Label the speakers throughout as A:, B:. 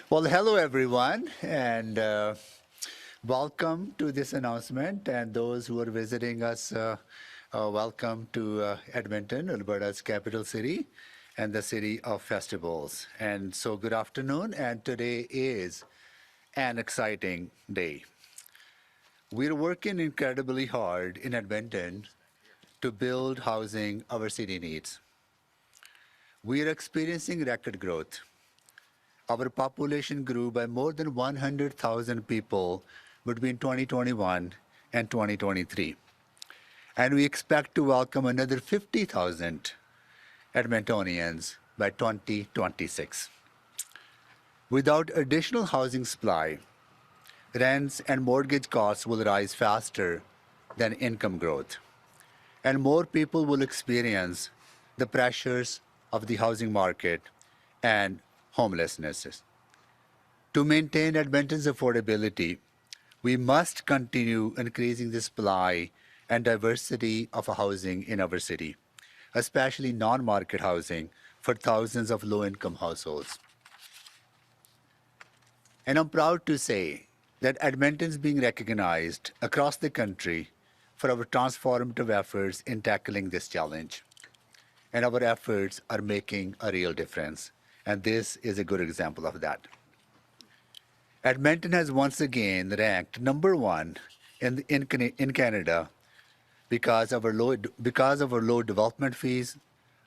A: Well, hello everyone, and welcome to this announcement. And those who are visiting us, welcome to Edmonton, Alberta's capital city, and the city of festivals. And so, good afternoon. And today is an exciting day. We're working incredibly hard in Edmonton to build housing our city needs. We are experiencing record growth. Our population grew by more than 100,000 people between 2021 and 2023. And we expect to welcome another 50,000 Edmontonians by 2026. Without additional housing supply, rents and mortgage costs will rise faster than income growth. And more people will experience the pressures of the housing market and homelessness. To maintain Edmonton's affordability, we must continue increasing the supply and diversity of housing in our city, especially non-market housing for thousands of low-income households. And I'm proud to say that Edmonton is being recognized across the country for our transformative efforts in tackling this challenge. And our efforts are making a real difference. And this is a good example of that. Edmonton has once again ranked number one in Canada because of our low development fees,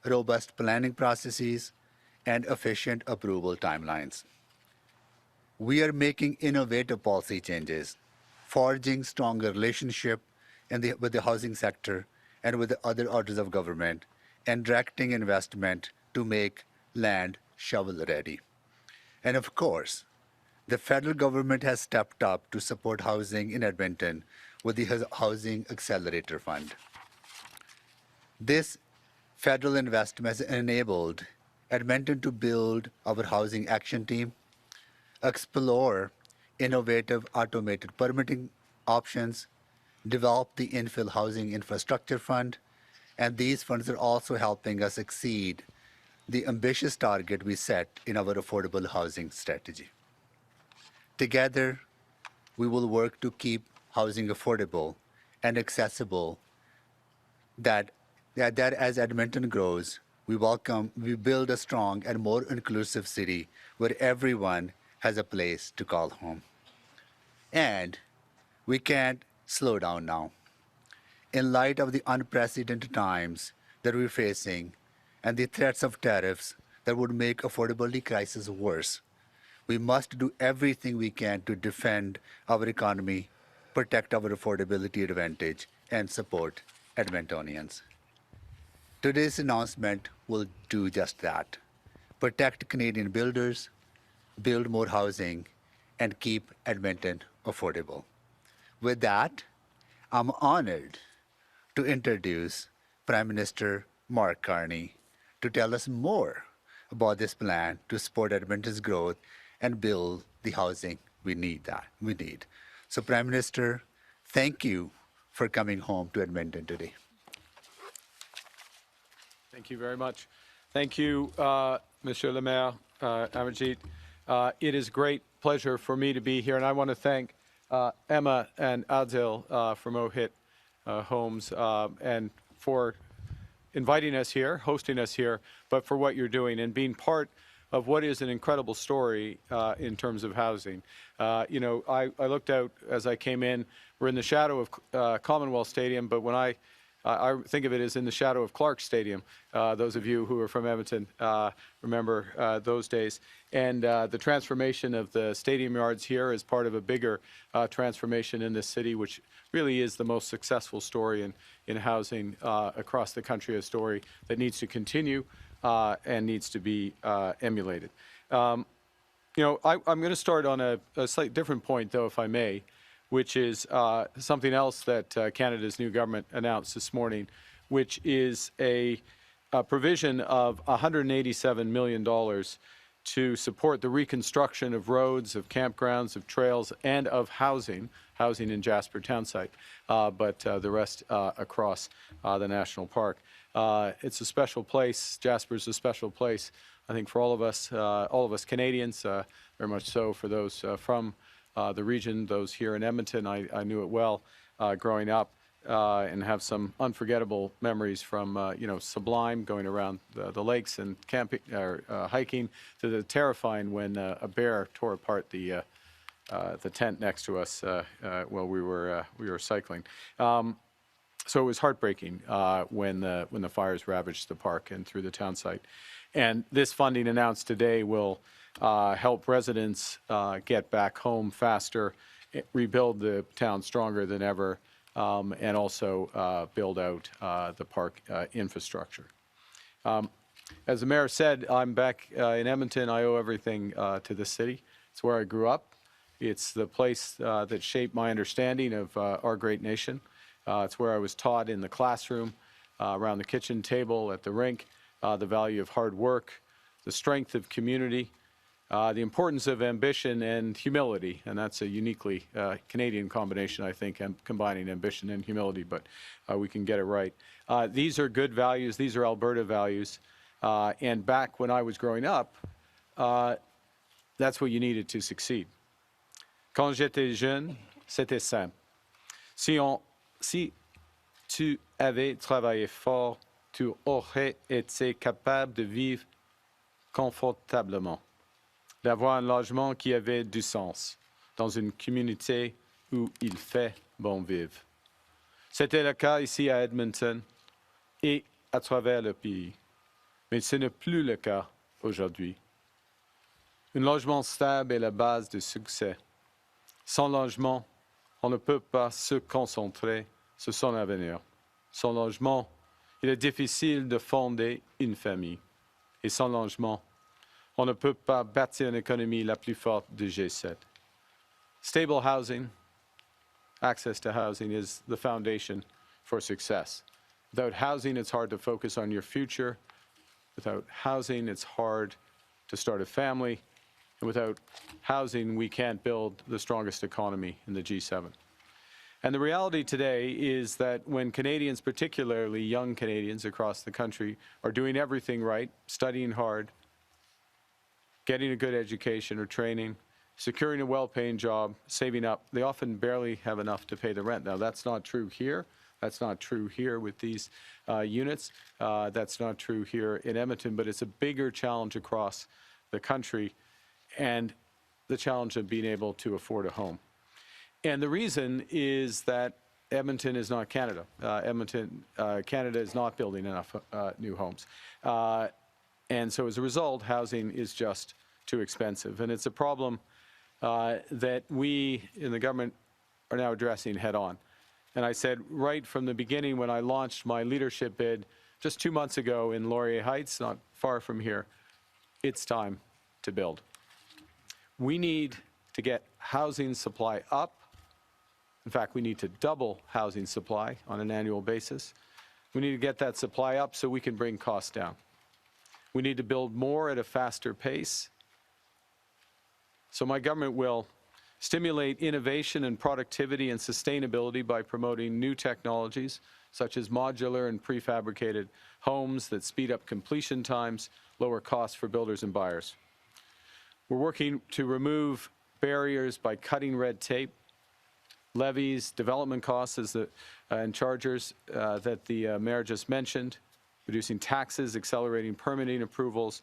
A: robust planning processes, and efficient approval timelines. We are making innovative policy changes, forging stronger relationship with the housing sector and with the other orders of government, and directing investment to make land shovel-ready. And of course, the federal government has stepped up to support housing in Edmonton with the Housing Accelerator Fund. This federal investment has enabled Edmonton to build our housing action team, explore innovative automated permitting options, develop the infill housing infrastructure fund, and these funds are also helping us exceed the ambitious target we set in our affordable housing strategy. Together, we will work to keep housing affordable and accessible, that as Edmonton grows, we build a strong and more inclusive city where everyone has a place to call home. And we can't slow down now. In light of the unprecedented times that we're facing and the threats of tariffs that would make affordability crisis worse, we must do everything we can to defend our economy, protect our affordability advantage, and support Edmontonians. Today's announcement will do just that: protect Canadian builders, build more housing, and keep Edmonton affordable. With that, I'm honored to introduce Prime Minister Mark Carney to tell us more about this plan to support Edmonton's growth and build the housing we need. So, Prime Minister, thank you for coming home to Edmonton today.
B: Thank you very much. Thank you, Monsieur le Maire, Amarjeet. It is a great pleasure for me to be here, and I want to thank Emma and Adil from Ohit Homes and for inviting us here, hosting us here, but for what you're doing and being part of what is an incredible story in terms of housing. You know, I looked out as I came in. We're in the shadow of Commonwealth Stadium, but when I think of it as in the shadow of Clark Stadium. Those of you who are from Edmonton remember those days. And the transformation of the stadium yards here is part of a bigger transformation in this city, which really is the most successful story in housing across the country, a story that needs to continue and needs to be emulated. You know, I'm going to start on a slightly different point, though, if I may, which is something else that Canada's new government announced this morning, which is a provision of $187 million to support the reconstruction of roads, of campgrounds, of trails, and of housing in Jasper townsite, but the rest across the national park. It's a special place. Jasper's a special place I think for all of us Canadians, very much so for those from the region, those here in Edmonton. I knew it well growing up and have some unforgettable memories from, Sublime, going around the lakes and camping or hiking, to the terrifying when a bear tore apart the tent next to us while we were cycling. So it was heartbreaking when the fires ravaged the park and through the town site. And this funding announced today will help residents get back home faster, rebuild the town stronger than ever, and also build out the park infrastructure. As the mayor said, I'm back in Edmonton. I owe everything to this city. It's where I grew up. It's the place that shaped my understanding of our great nation. It's where I was taught in the classroom, around the kitchen table, at the rink, the value of hard work, the strength of community, the importance of ambition and humility. And that's a uniquely Canadian combination, I think, combining ambition and humility, but we can get it right. These are good values. These are Alberta values. And back when I was growing up, that's what you needed to succeed. Quand j'étais jeune, c'était simple. Si tu avais travaillé fort, tu aurais été capable de vivre confortablement, d'avoir un logement qui avait du sens dans une communauté où il fait bon vivre. C'était le cas ici à Edmonton et à travers le pays, mais ce n'est plus le cas aujourd'hui. Un logement stable est la base du succès. Sans logement, on ne peut pas se concentrer sur son avenir. Sans logement, il est difficile de fonder une famille. Et sans logement, on ne peut pas bâtir une économie la plus forte du G7. Stable housing, access to housing, is the foundation for success. Without housing, it's hard to focus on your future. Without housing, it's hard to start a family. And without housing, we can't build the strongest economy in the G7. And the reality today is that when Canadians, particularly young Canadians across the country, are doing everything right, studying hard, getting a good education or training, securing a well-paying job, saving up, they often barely have enough to pay the rent. Now, that's not true here. That's not true here with these units. That's not true here in Edmonton, but it's a bigger challenge across the country, and the challenge of being able to afford a home. And the reason is that Edmonton is not Canada. Canada is not building enough new homes. And so as a result, housing is just too expensive. And it's a problem that we in the government are now addressing head on. And I said right from the beginning when I launched my leadership bid just 2 months ago in Laurier Heights, not far from here, it's time to build. We need to get housing supply up. In fact, we need to double housing supply on an annual basis. We need to get that supply up so we can bring costs down. We need to build more at a faster pace. So my government will stimulate innovation and productivity and sustainability by promoting new technologies such as modular and prefabricated homes that speed up completion times, lower costs for builders and buyers. We're working to remove barriers by cutting red tape, levies, development costs and chargers that the mayor just mentioned, reducing taxes, accelerating permitting approvals,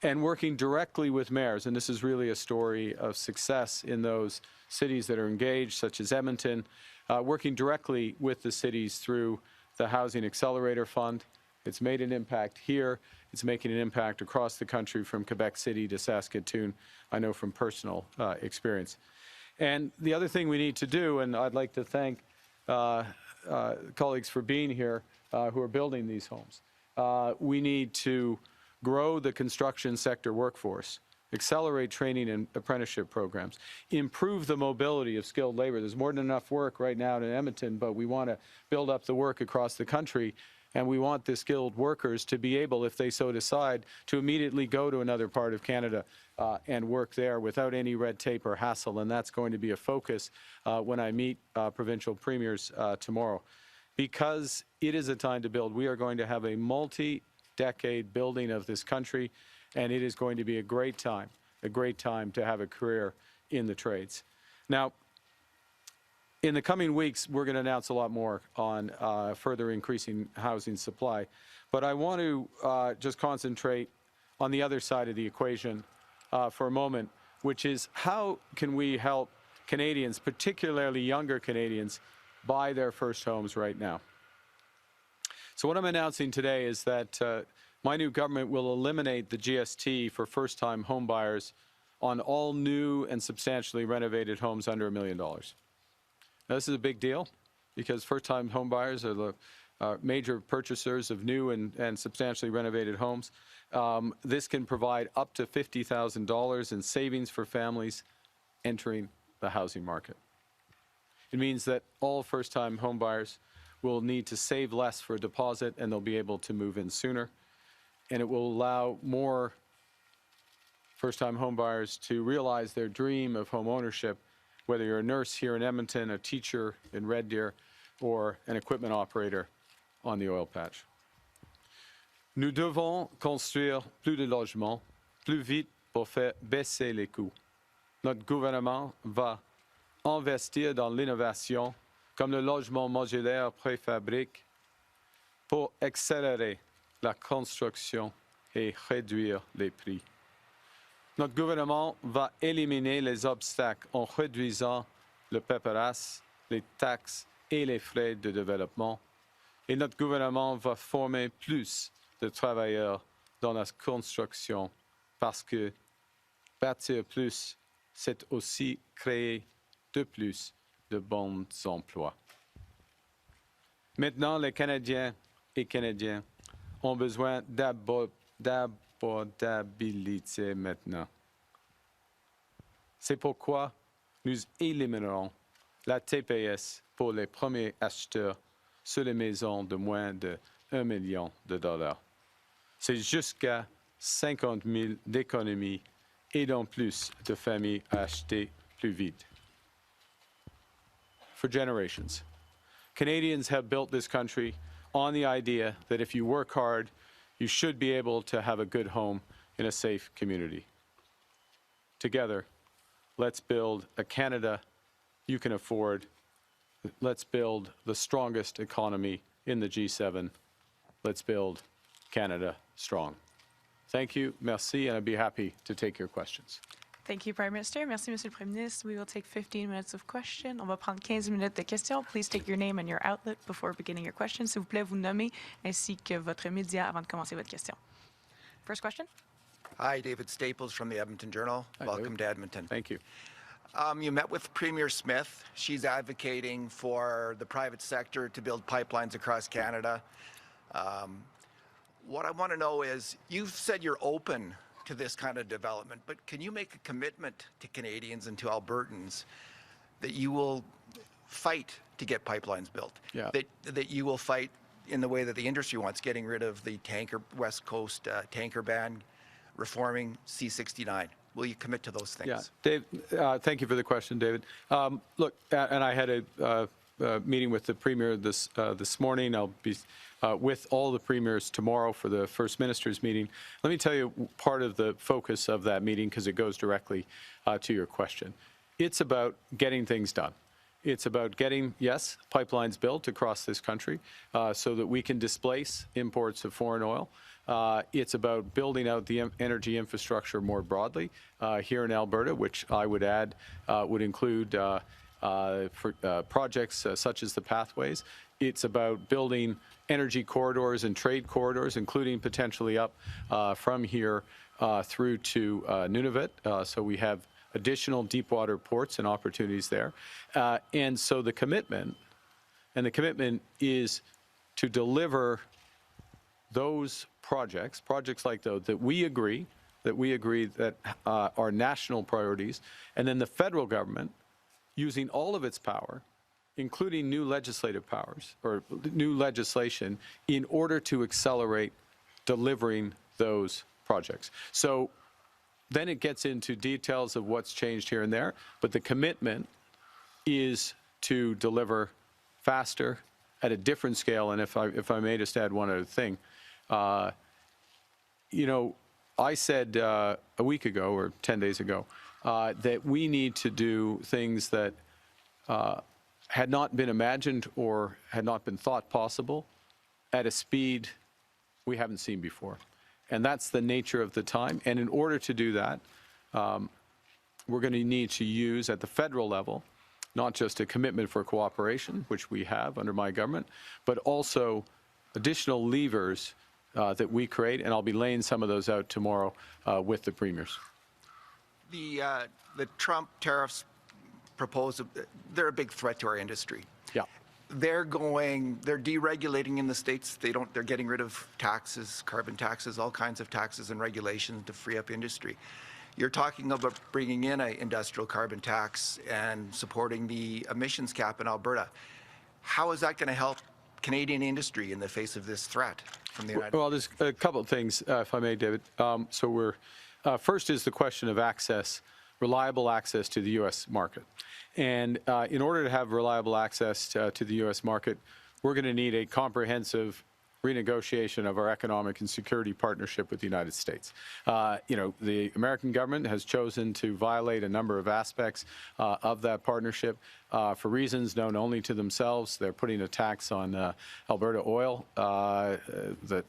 B: and working directly with mayors. And this is really a story of success in those cities that are engaged, such as Edmonton, working directly with the cities through the Housing Accelerator Fund. It's made an impact here. It's making an impact across the country from Quebec City to Saskatoon, I know from personal experience. And the other thing we need to do, and I'd like to thank colleagues for being here who are building these homes. We need to grow the construction sector workforce, accelerate training and apprenticeship programs, improve the mobility of skilled labor. There's more than enough work right now in Edmonton, but we want to build up the work across the country. And we want the skilled workers to be able, if they so decide, to immediately go to another part of Canada and work there without any red tape or hassle. And that's going to be a focus when I meet provincial premiers tomorrow. Because it is a time to build, we are going to have a multi-decade building of this country. And it is going to be a great time to have a career in the trades. Now, in the coming weeks, we're going to announce a lot more on further increasing housing supply. But I want to just concentrate on the other side of the equation for a moment, which is how can we help Canadians, particularly younger Canadians, buy their first homes right now? So what I'm announcing today is that my new government will eliminate the GST for first-time home buyers on all new and substantially renovated homes under $1 million. Now, this is a big deal because first-time home buyers are the major purchasers of new and substantially renovated homes. This can provide up to $50,000 in savings for families entering the housing market. It means that all first-time home buyers will need to save less for a deposit and they'll be able to move in sooner. And it will allow more first-time home buyers to realize their dream of home ownership, whether you're a nurse here in Edmonton, a teacher in Red Deer, or an equipment operator on the oil patch. Nous devons construire plus de logements, plus vite pour faire baisser les coûts. Notre gouvernement va investir dans l'innovation, comme le logement modulaire préfabrique, pour accélérer la construction et réduire les prix. Notre gouvernement va éliminer les obstacles en réduisant le paperasse, les taxes et les frais de développement. Et notre gouvernement va former plus de travailleurs dans la construction parce que bâtir plus, c'est aussi créer de plus de bons emplois. Maintenant, les Canadiens et Canadiennes ont besoin d'abordabilité maintenant. C'est pourquoi nous éliminerons la TPS pour les premiers acheteurs sur les maisons de moins de $1 million. C'est jusqu'à 50 000 d'économies et donc plus de familles à acheter plus vite. For generations, Canadians have built this country on the idea that if you work hard, you should be able to have a good home in a safe community. Together, let's build a Canada you can afford. Let's build the strongest economy in the G7. Let's build Canada strong. Thank you, merci, and I'd be happy to take your questions.
C: Thank you, Prime Minister. Merci, Monsieur le Premier ministre. We will take 15 minutes of question. On va prendre 15 minutes de questions. Please state your name and your outlet before beginning your question. S'il vous plaît, vous nommer ainsi que votre média avant de commencer votre question. First question.
D: Hi, David Staples from the Edmonton Journal.
B: Hi,
D: Welcome
B: David.
D: to Edmonton.
B: Thank you.
D: You met with Premier Smith. She's advocating for the private sector to build pipelines across Canada. What I want to know is, you've said you're open to this kind of development, but can you make a commitment to Canadians and to Albertans that you will fight to get pipelines built?
B: Yeah.
D: That you will fight in the way that the industry wants, getting rid of the West Coast tanker ban, reforming C-69. Will you commit to those things?
B: Yeah, Dave, thank you for the question, David. Look, and I had a meeting with the Premier this morning. I'll be with all the premiers tomorrow for the First Minister's meeting. Let me tell you part of the focus of that meeting, because it goes directly to your question. It's about getting things done. It's about getting, yes, pipelines built across this country so that we can displace imports of foreign oil. It's about building out the energy infrastructure more broadly here in Alberta, which I would add would include projects such as the pathways. It's about building energy corridors and trade corridors, including potentially up from here through to Nunavut. So we have additional deepwater ports and opportunities there. And so the commitment is to deliver those projects like those that we agree that are national priorities, and then the federal government, using all of its power, including new legislative powers or new legislation, in order to accelerate delivering those projects. So then it gets into details of what's changed here and there, but the commitment is to deliver faster at a different scale. And if I may just add one other thing, you know, I said a week ago or 10 days ago that we need to do things that had not been imagined or had not been thought possible at a speed we haven't seen before. And that's the nature of the time. And in order to do that, we're going to need to use at the federal level, not just a commitment for cooperation, which we have under my government, but also additional levers that we create. And I'll be laying some of those out tomorrow with the premiers.
D: The Trump tariffs proposed, they're a big threat to our industry.
B: Yeah.
D: They're deregulating in the States. They're getting rid of taxes, carbon taxes, all kinds of taxes and regulations to free up industry. You're talking about bringing in an industrial carbon tax and supporting the emissions cap in Alberta. How is that going to help Canadian industry in the face of this threat from the United States?
B: Well, there's a couple of things, if I may, David. First is the question of access, reliable access to the U.S. market. And in order to have reliable access to the U.S. market, we're going to need a comprehensive renegotiation of our economic and security partnership with the United States. The American government has chosen to violate a number of aspects of that partnership for reasons known only to themselves. They're putting a tax on Alberta oil that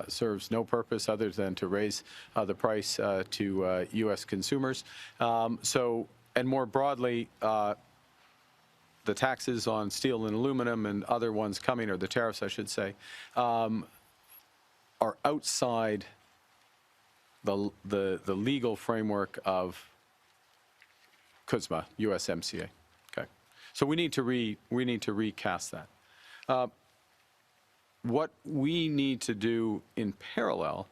B: serves no purpose other than to raise the price to U.S. consumers. And more broadly, the taxes on steel and aluminum and other ones coming, or the tariffs, I should say, are outside the legal framework of CUSMA, USMCA. Okay, so we need to recast that. What we need to do in parallel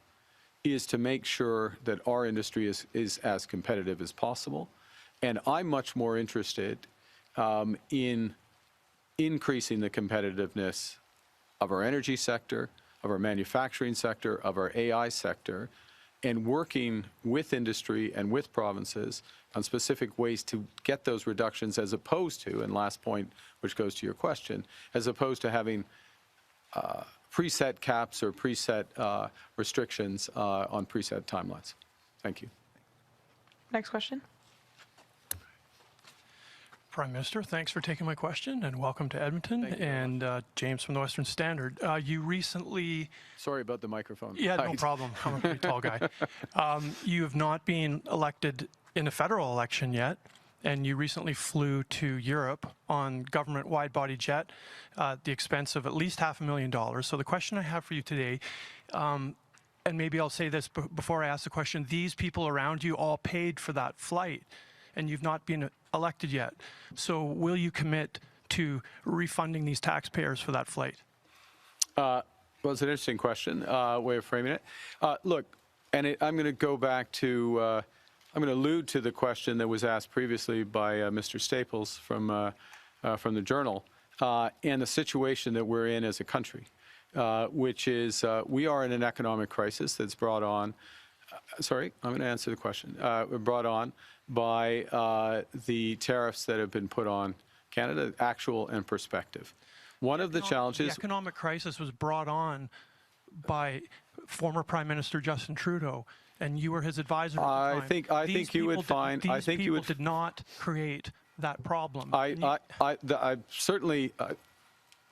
B: is to make sure that our industry is as competitive as possible, and I'm much more interested in increasing the competitiveness of our energy sector, of our manufacturing sector, of our AI sector, and working with industry and with provinces on specific ways to get those reductions, as opposed to, and last point, which goes to your question, as opposed to having preset caps or preset restrictions on preset timelines. Thank you.
C: Next question.
E: Prime Minister, thanks for taking my question, and welcome to Edmonton. And James from the Western Standard. You recently...
B: Sorry about the microphone.
E: Yeah, no problem. I'm a pretty tall guy. You have not been elected in a federal election yet, and you recently flew to Europe on government wide-body jet at the expense of at least $500,000. So the question I have for you today, and maybe I'll say this before I ask the question, these people around you all paid for that flight, and you've not been elected yet. So will you commit to refunding these taxpayers for that flight?
B: Well, it's an interesting question, way of framing it. Look, and I'm going to go back to, I'm going to allude to the question that was asked previously by Mr. Staples from the Journal, and the situation that we're in as a country, which is we are in an economic crisis that's brought on, sorry, I'm going to answer the question, brought on by the tariffs that have been put on Canada, actual and prospective. One of the challenges...
E: The economic crisis was brought on by former Prime Minister Justin Trudeau, and you were his advisor at the time.
B: I think you would find...
E: These people did not create that problem.
B: I certainly...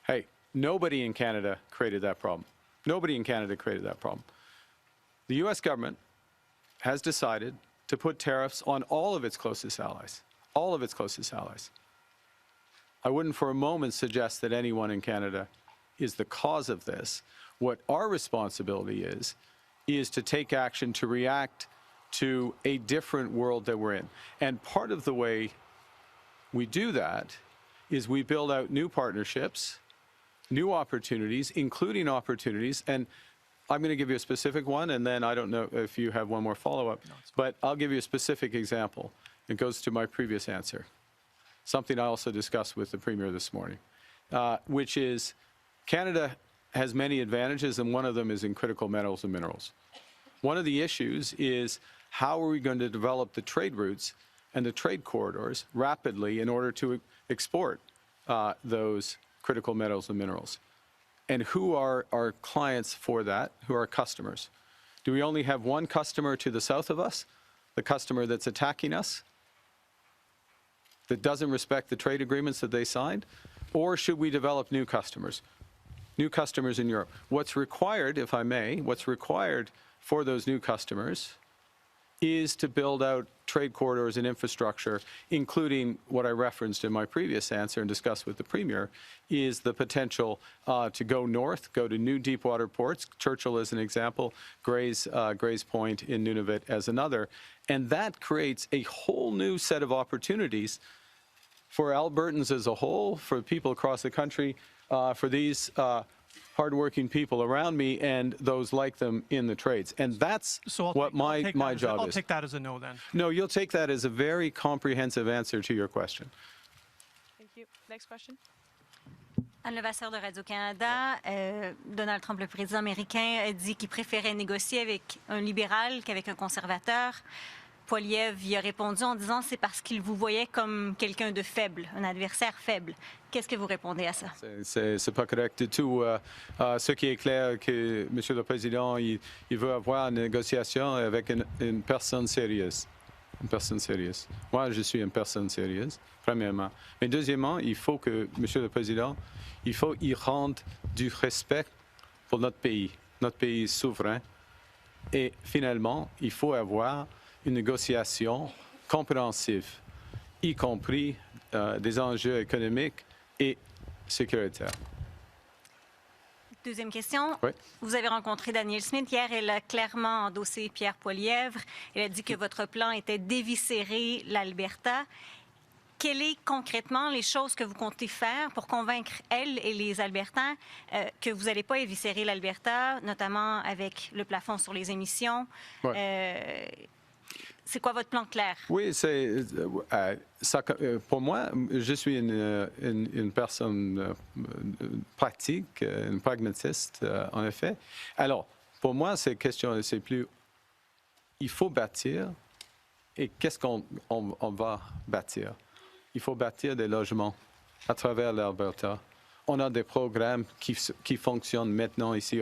B: hey, nobody in Canada created that problem. Nobody in Canada created that problem. The U.S. government has decided to put tariffs on all of its closest allies, all of its closest allies. I wouldn't for a moment suggest that anyone in Canada is the cause of this. What our responsibility is to take action to react to a different world that we're in. And part of the way we do that is we build out new partnerships, new opportunities, including opportunities, and I'm going to give you a specific one, and then I don't know if you have one more follow-up, but I'll give you a specific example. It goes to my previous answer, something I also discussed with the Premier this morning, which is Canada has many advantages, and one of them is in critical metals and minerals. One of the issues is how are we going to develop the trade routes and the trade corridors rapidly in order to export those critical metals and minerals? And who are our clients for that? Who are our customers? Do we only have one customer to the south of us, the customer that's attacking us, that doesn't respect the trade agreements that they signed? Or should we develop new customers in Europe? What's required, if I may, what's required for those new customers is to build out trade corridors and infrastructure, including what I referenced in my previous answer and discussed with the Premier, is the potential to go north, go to new deep water ports, Churchill as an example, Gray's Point in Nunavut as another. And that creates a whole new set of opportunities for Albertans as a whole, for people across the country, for these hardworking people around me and those like them in the trades. And that's what my job is.
E: I'll take that as a no then.
B: No, you'll take that as a very comprehensive answer to your question.
C: Thank you. Next question.
F: Anne Levasseur de Radio-Canada. Donald Trump, le président américain, a dit qu'il préférait négocier avec un libéral qu'avec un conservateur. Poilievre y a répondu en disant c'est parce qu'il vous voyait comme quelqu'un de faible, un adversaire faible. Qu'est-ce que vous répondez à ça?
B: C'est pas correct du tout. Ce qui est clair, que M. le Président, il veut avoir une négociation avec une personne sérieuse. Une personne sérieuse. Moi, je suis une personne sérieuse, premièrement. Mais deuxièmement, il faut que, M. le Président, il faut y rendre du respect pour notre pays souverain. Et finalement, il faut avoir une négociation compréhensive, y compris des enjeux économiques et sécuritaires.
F: Deuxième question.
B: Oui.
F: Vous avez rencontré Danielle Smith. Hier, elle a clairement endossé Pierre Poilievre. Elle a dit que votre plan était d'éviscérer l'Alberta. Quelles sont concrètement les choses que vous comptez faire pour convaincre elle et les Albertains que vous n'allez pas éviscérer l'Alberta, notamment avec le plafond sur les émissions?
B: Ouais.
F: C'est quoi votre plan clair?
B: Oui, pour moi, je suis une personne pratique, une pragmatiste, en effet. Alors, pour moi, c'est plus, il faut bâtir, et qu'est-ce qu'on va bâtir? Il faut bâtir des logements à travers l'Alberta. On a des programmes qui fonctionnent maintenant ici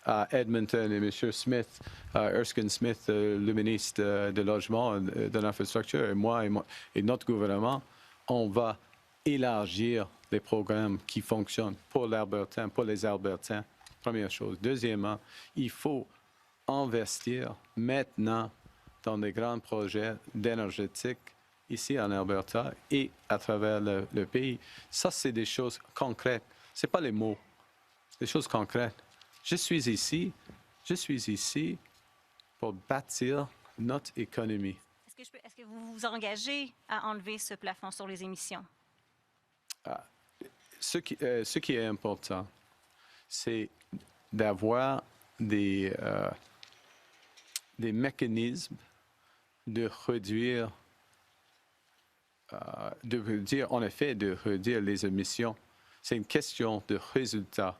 B: à Edmonton et M. Smith, Erskine Smith, le ministre de Logement, de l'Infrastructure, et moi et notre gouvernement, on va élargir les programmes qui fonctionnent pour l'Albertain, pour les Albertains, première chose. Deuxièmement, il faut investir maintenant dans des grands projets d'énergétique ici en Alberta et à travers le pays. Ça, c'est des choses concrètes. Ce n'est pas les mots, c'est des choses concrètes. Je suis ici pour bâtir notre économie.
F: Est-ce que vous vous engagez à enlever ce plafond sur les émissions?
B: Ce qui est important, c'est d'avoir des mécanismes de réduire, en effet, de réduire les émissions. C'est une question de résultat.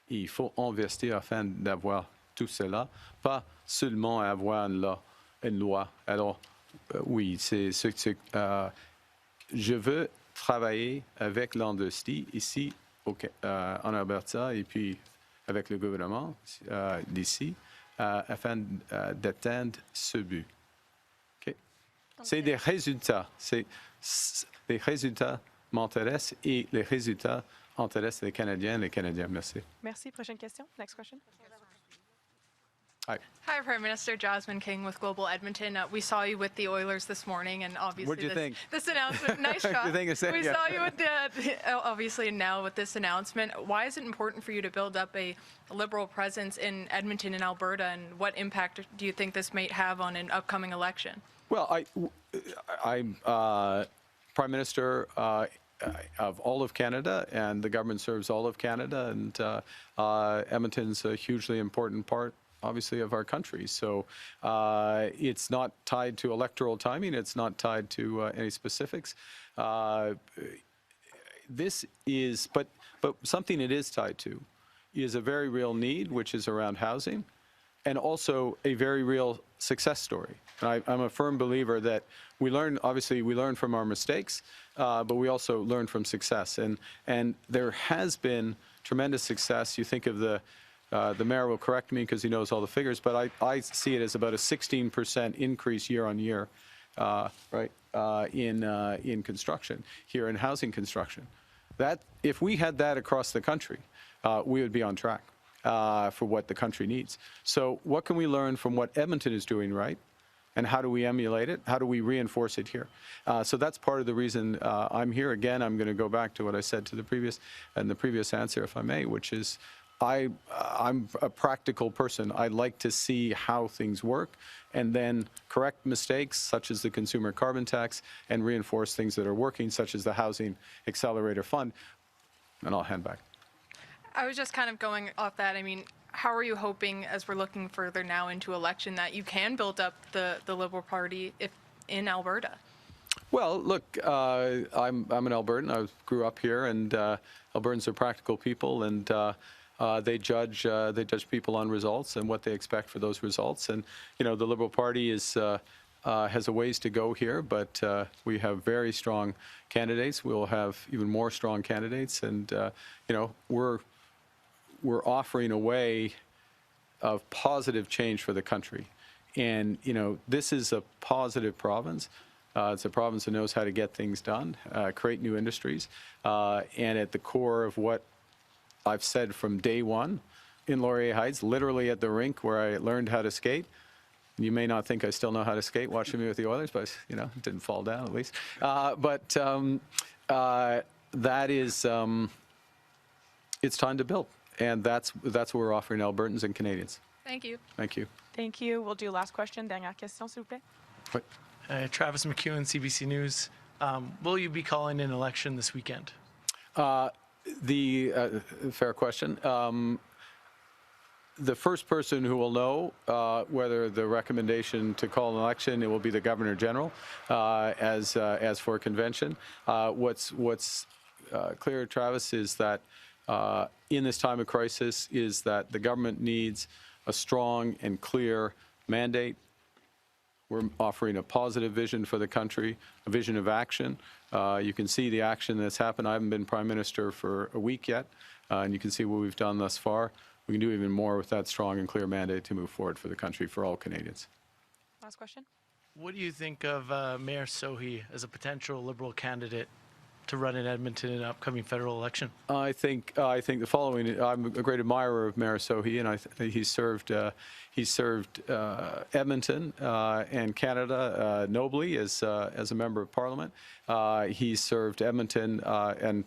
B: Et il faut investir afin d'avoir tout cela, pas seulement avoir une loi. Alors, oui, je veux travailler avec l'industrie ici en Alberta et puis avec le gouvernement d'ici afin d'atteindre ce but. Okay? C'est des résultats. Les résultats m'intéressent et les résultats intéressent les Canadiens. Merci.
C: Merci. Prochaine question. Next question.
B: Hi.
G: Hi, Prime Minister. Jasmine King with Global Edmonton. We saw you with the Oilers this morning, and obviously
B: What'd you think?
G: This announcement, nice shot.
B: You think it's it?
G: We
B: Yeah.
G: saw you with obviously now with this announcement. Why is it important for you to build up a Liberal presence in Edmonton and Alberta, and what impact do you think this might have on an upcoming election?
B: Well, I'm Prime Minister of all of Canada, and the government serves all of Canada, and Edmonton's a hugely important part, obviously, of our country. So it's not tied to electoral timing. It's not tied to any specifics. This is, but something it is tied to is a very real need, which is around housing, and also a very real success story. And I'm a firm believer that we learn from our mistakes, but we also learn from success. And there has been tremendous success. You think of the The mayor will correct me because he knows all the figures, but I see it as about a 16% increase year on year, in construction, here in housing construction. That, if we had that across the country, we would be on track for what the country needs. So what can we learn from what Edmonton is doing right? And how do we emulate it? How do we reinforce it here? So that's part of the reason I'm here. Again, I'm going to go back to what I said to the previous answer, if I may, which is I'm a practical person. I like to see how things work and then correct mistakes, such as the consumer carbon tax, and reinforce things that are working, such as the Housing Accelerator Fund. And I'll hand back.
G: I was just kind of going off that. I mean, how are you hoping, as we're looking further now into election, that you can build up the Liberal Party in Alberta?
B: Well, look, I'm an Albertan. I grew up here, and Albertans are practical people, and they judge people on results and what they expect for those results. And the Liberal Party has a ways to go here, but we have very strong candidates. We'll have even more strong candidates, and we're offering a way of positive change for the country. And, this is a positive province. It's a province that knows how to get things done, create new industries. And at the core of what I've said from day one in Laurier Heights, literally at the rink where I learned how to skate. You may not think I still know how to skate watching me with the Oilers, but, it didn't fall down at least. That is, it's time to build. And that's what we're offering Albertans and Canadians.
G: Thank you.
B: Thank you.
C: Thank you. We'll do last question. Dernière question, s'il vous plaît.
H: Travis McEwen, CBC News. Will you be calling an election this weekend?
B: Fair question. The first person who will know whether the recommendation to call an election, it will be the Governor General, as for convention. What's clear, Travis, is that in this time of crisis, is that the government needs a strong and clear mandate. We're offering a positive vision for the country, a vision of action. You can see the action that's happened. I haven't been Prime Minister for a week yet, and you can see what we've done thus far. We can do even more with that strong and clear mandate to move forward for the country, for all Canadians.
C: Last question.
H: What do you think of Mayor Sohi as a potential Liberal candidate to run in Edmonton in an upcoming federal election? I think
B: the following. I'm a great admirer of Mayor Sohi, and he served Edmonton and Canada nobly as a member of Parliament. He served Edmonton, and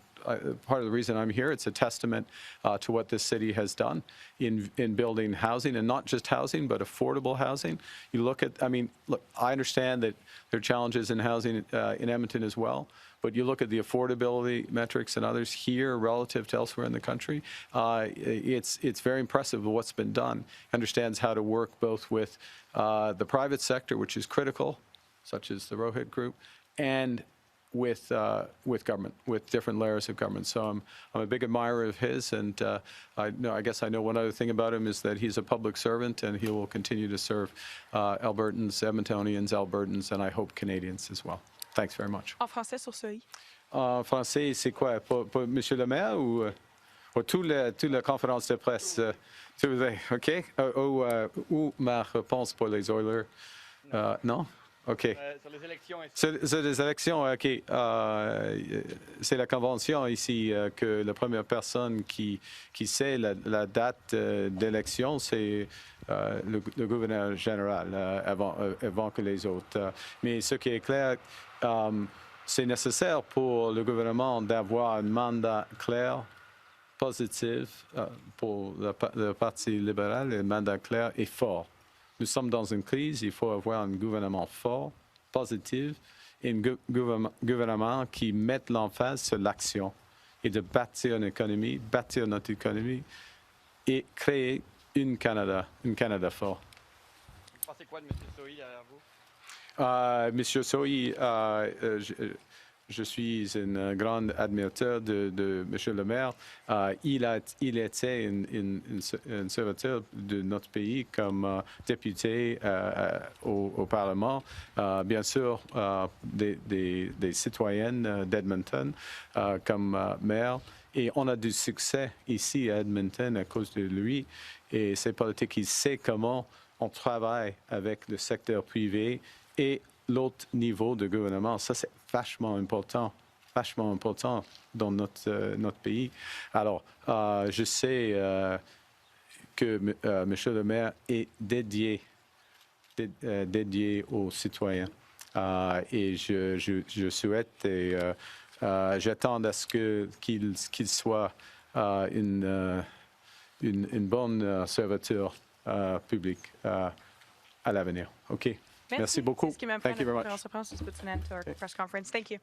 B: part of the reason I'm here, it's a testament to what this city has done in building housing, and not just housing, but affordable housing. You look at, I understand that there are challenges in housing in Edmonton as well, but you look at the affordability metrics and others here relative to elsewhere in the country, it's very impressive what's been done. He understands how to work both with the private sector, which is critical, such as the Rohit Group, and with government, with different layers of government. So I'm a big admirer of his, and I guess I know one other thing about him is that he's a public servant, and he will continue to serve Albertans, Edmontonians, Albertans, and I hope Canadians as well. Thanks very much.
C: En français sur Sohi.
B: En français, c'est quoi? Pour Monsieur le maire ou toute la conférence de presse? OK? Ou ma réponse pour les Oilers? Non? OK. Sur les élections, OK. C'est la convention ici que la première personne qui sait la date d'élection, c'est le gouverneur général avant que les autres. Mais ce qui est clair, c'est nécessaire pour le gouvernement d'avoir un mandat clair, positif, pour le Parti libéral, un mandat clair et fort. Nous sommes dans une crise, il faut avoir un gouvernement fort, positif, et un gouvernement qui mette l'emphase sur l'action et de bâtir une économie, bâtir notre économie et créer un Canada fort.
I: Vous pensez quoi de M. Sohi derrière vous?
B: Monsieur Sohi, je suis un grand admirateur de Monsieur le maire. Il était un serviteur de notre pays comme député au Parlement. Bien sûr, des citoyennes d'Edmonton comme maire. Et on a du succès ici à Edmonton à cause de lui. Et c'est politique. Il sait comment on travaille avec le secteur privé et l'autre niveau de gouvernement. Ça, c'est vachement important dans notre pays. Alors, je sais que M. le maire est dédié aux citoyens. Et je souhaite et j'attends à ce qu'il soit une bonne serviteur public à l'avenir. OK. Merci beaucoup.
C: C'est ce qui m'amène
B: Thank you very
C: à la
B: much.
C: conférence de presse. Let's put an end to our press conference. Thank you.